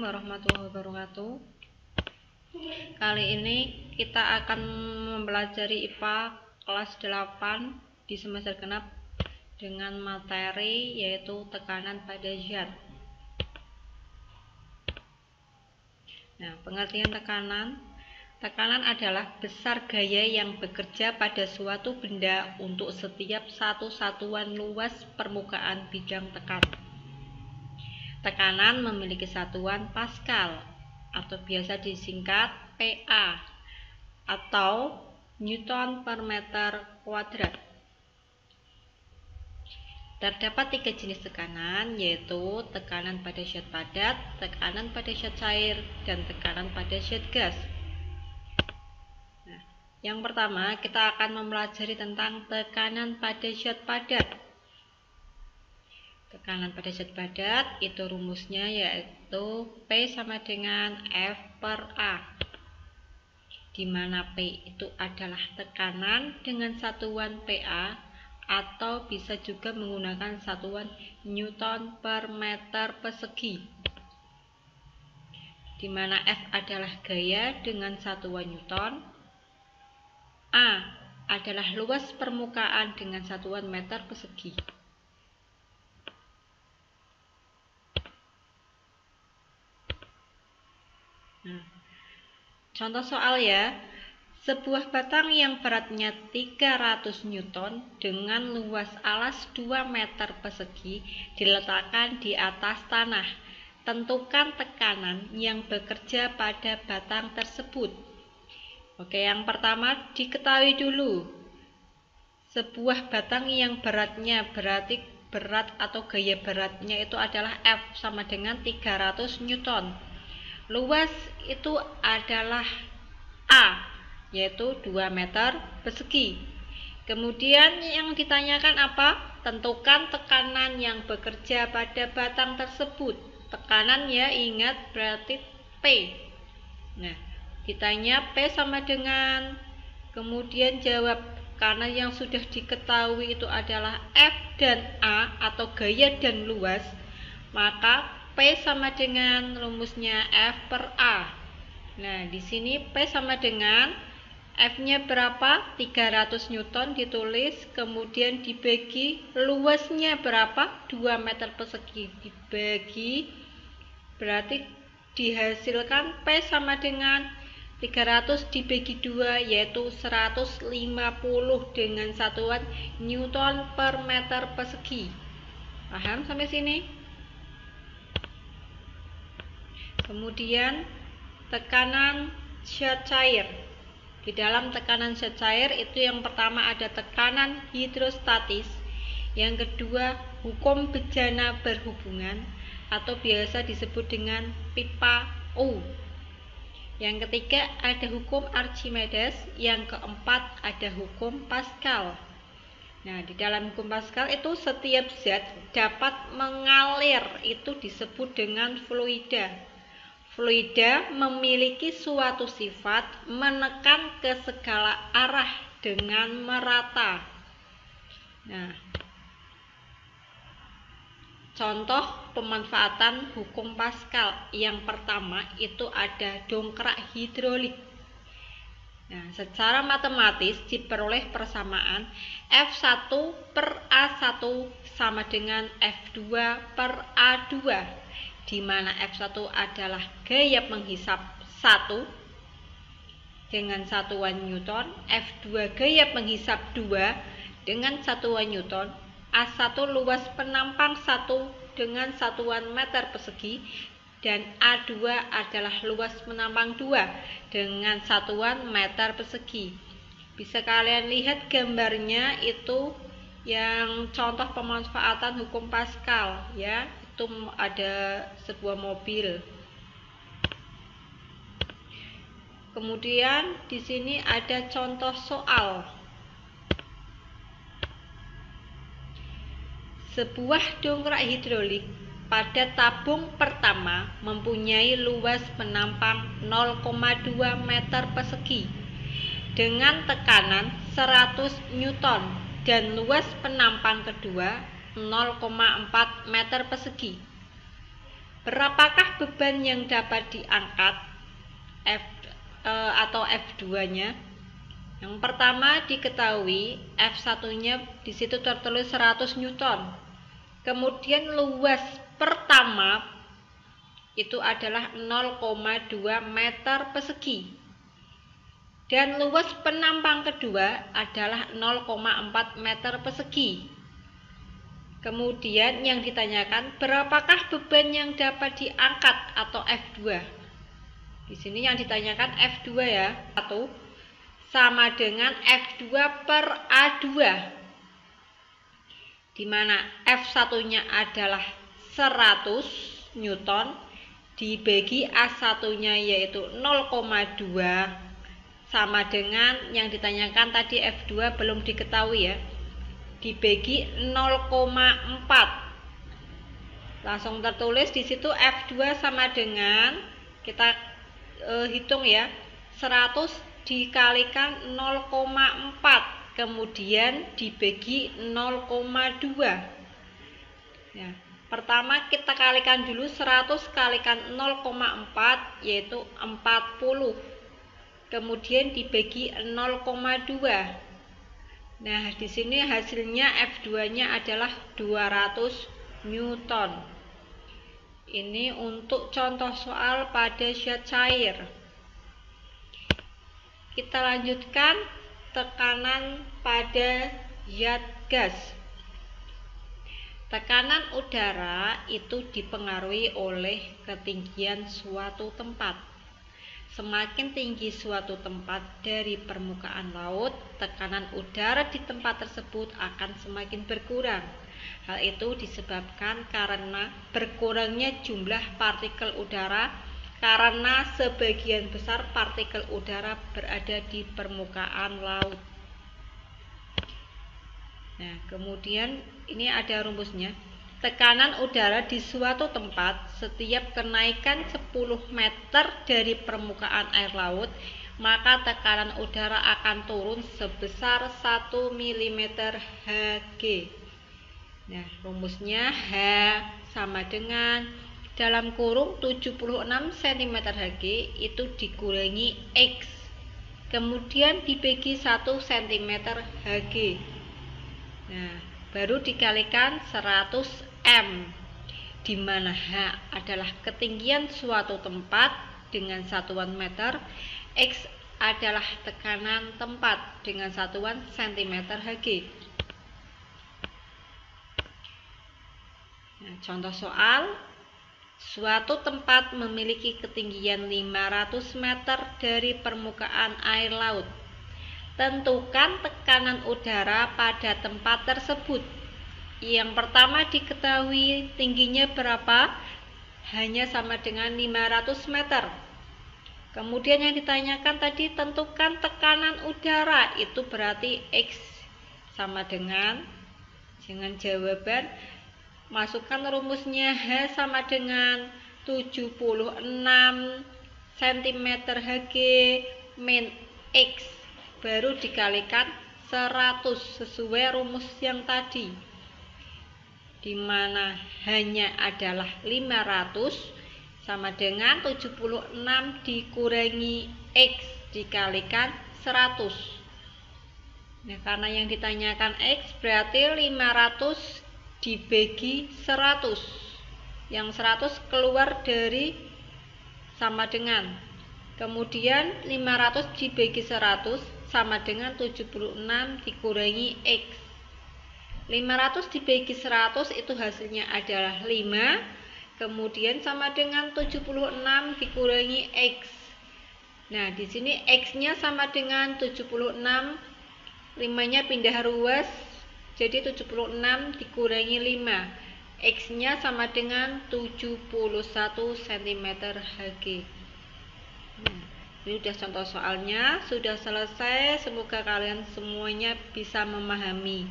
warahmatullahi wabarakatuh. Kali ini kita akan mempelajari IPA kelas 8 di semester genap dengan materi yaitu tekanan pada zat. Nah, pengertian tekanan adalah besar gaya yang bekerja pada suatu benda untuk setiap satu satuan luas permukaan bidang tekan. Tekanan memiliki satuan Pascal atau biasa disingkat PA atau Newton per meter kuadrat. Terdapat 3 jenis tekanan, yaitu tekanan pada zat padat, tekanan pada zat cair, dan tekanan pada zat gas. Nah, yang pertama kita akan mempelajari tentang tekanan pada zat padat. Tekanan pada zat padat itu rumusnya yaitu P sama dengan F per A, di mana P itu adalah tekanan dengan satuan PA atau bisa juga menggunakan satuan Newton per meter persegi, di mana F adalah gaya dengan satuan Newton, A adalah luas permukaan dengan satuan meter persegi. Nah, contoh soal ya, sebuah batang yang beratnya 300 Newton dengan luas alas 2 meter persegi diletakkan di atas tanah. Tentukan tekanan yang bekerja pada batang tersebut. Oke, yang pertama diketahui dulu, sebuah batang yang beratnya berarti berat atau gaya beratnya itu adalah F sama dengan 300 Newton. Luas itu adalah A, yaitu 2 meter persegi. Kemudian yang ditanyakan apa? Tentukan tekanan yang bekerja pada batang tersebut. Tekanan ya, ingat berarti P. Nah, ditanya P sama dengan, kemudian jawab, karena yang sudah diketahui itu adalah F dan A atau gaya dan luas, maka P sama dengan rumusnya F per A. Nah, di sini P sama dengan F-nya berapa? 300 Newton ditulis, kemudian dibagi luasnya berapa? 2 meter persegi dibagi, berarti dihasilkan P sama dengan 300 dibagi 2 yaitu 150 dengan satuan Newton per meter persegi. Paham sampai sini? Kemudian tekanan zat cair. Di dalam tekanan zat cair itu yang pertama ada tekanan hidrostatis, yang kedua hukum bejana berhubungan atau biasa disebut dengan pipa U. Yang ketiga ada hukum Archimedes, yang keempat ada hukum Pascal. Nah, di dalam hukum Pascal itu setiap zat dapat mengalir itu disebut dengan fluida. Fluida memiliki suatu sifat menekan ke segala arah dengan merata. Nah, contoh pemanfaatan hukum Pascal yang pertama itu ada dongkrak hidrolik. Nah, secara matematis diperoleh persamaan F1 per A1 sama dengan F2 per A2, di mana F1 adalah gaya penghisap 1 dengan satuan Newton, F2 gaya penghisap 2 dengan satuan Newton, A1 luas penampang 1 dengan satuan meter persegi, dan A2 adalah luas penampang 2 dengan satuan meter persegi. Bisa kalian lihat gambarnya itu yang contoh pemanfaatan hukum Pascal ya. Itu ada sebuah mobil. Kemudian di sini ada contoh soal. Sebuah dongkrak hidrolik pada tabung pertama mempunyai luas penampang 0,2 meter persegi dengan tekanan 100 Newton dan luas penampang kedua 0,4 meter persegi. Berapakah beban yang dapat diangkat atau F2-nya? Yang pertama diketahui F1-nya di situ tertulis 100 Newton. Kemudian luas pertama itu adalah 0,2 meter persegi. Dan luas penampang kedua adalah 0,4 meter persegi. Kemudian yang ditanyakan, berapakah beban yang dapat diangkat atau F2? Di sini yang ditanyakan F2 ya. 1 sama dengan F2 per A2. Di mana F1-nya adalah 100 Newton dibagi A1-nya yaitu 0,2 sama dengan yang ditanyakan tadi F2 belum diketahui ya. Dibagi 0,4. Langsung tertulis di situ F2 sama dengan kita hitung ya. 100 dikalikan 0,4 kemudian dibagi 0,2. Ya, pertama kita kalikan dulu 100 kalikan 0,4 yaitu 40. Kemudian dibagi 0,2. Nah, di sini hasilnya F2-nya adalah 200 Newton. Ini untuk contoh soal pada zat cair. Kita lanjutkan tekanan pada zat gas. Tekanan udara itu dipengaruhi oleh ketinggian suatu tempat. Semakin tinggi suatu tempat dari permukaan laut, tekanan udara di tempat tersebut akan semakin berkurang. Hal itu disebabkan karena berkurangnya jumlah partikel udara karena sebagian besar partikel udara berada di permukaan laut. Nah, kemudian ini ada rumusnya. Tekanan udara di suatu tempat setiap kenaikan 10 meter dari permukaan air laut, maka tekanan udara akan turun sebesar 1 mm Hg. Nah, rumusnya H sama dengan dalam kurung 76 cm Hg itu dikurangi X. Kemudian dibagi 1 cm Hg. Nah, baru dikalikan 100 M, di mana H adalah ketinggian suatu tempat dengan satuan meter, X adalah tekanan tempat dengan satuan cm Hg. Nah, contoh soal, suatu tempat memiliki ketinggian 500 meter dari permukaan air laut. Tentukan tekanan udara pada tempat tersebut. Yang pertama diketahui tingginya berapa? Hanya sama dengan 500 meter. Kemudian yang ditanyakan tadi tentukan tekanan udara, itu berarti X sama dengan jawaban masukkan rumusnya H sama dengan 76 cm Hg min X, baru dikalikan 100 sesuai rumus yang tadi, di mana hanya adalah 500 sama dengan 76 dikurangi X dikalikan 100. Nah, karena yang ditanyakan X berarti 500 dibagi 100. Yang 100 keluar dari sama dengan. Kemudian 500 dibagi 100 sama dengan 76 dikurangi X. 500 dibagi 100 itu hasilnya adalah 5, kemudian sama dengan 76 dikurangi X. Nah, di sini X-nya sama dengan 76, 5-nya pindah ruas, jadi 76 dikurangi 5. X-nya sama dengan 71 cm Hg. Nah, ini sudah contoh soalnya, sudah selesai. Semoga kalian semuanya bisa memahami.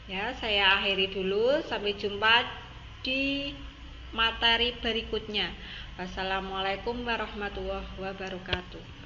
Ya, saya akhiri dulu. Sampai jumpa di materi berikutnya. Wassalamualaikum warahmatullahi wabarakatuh.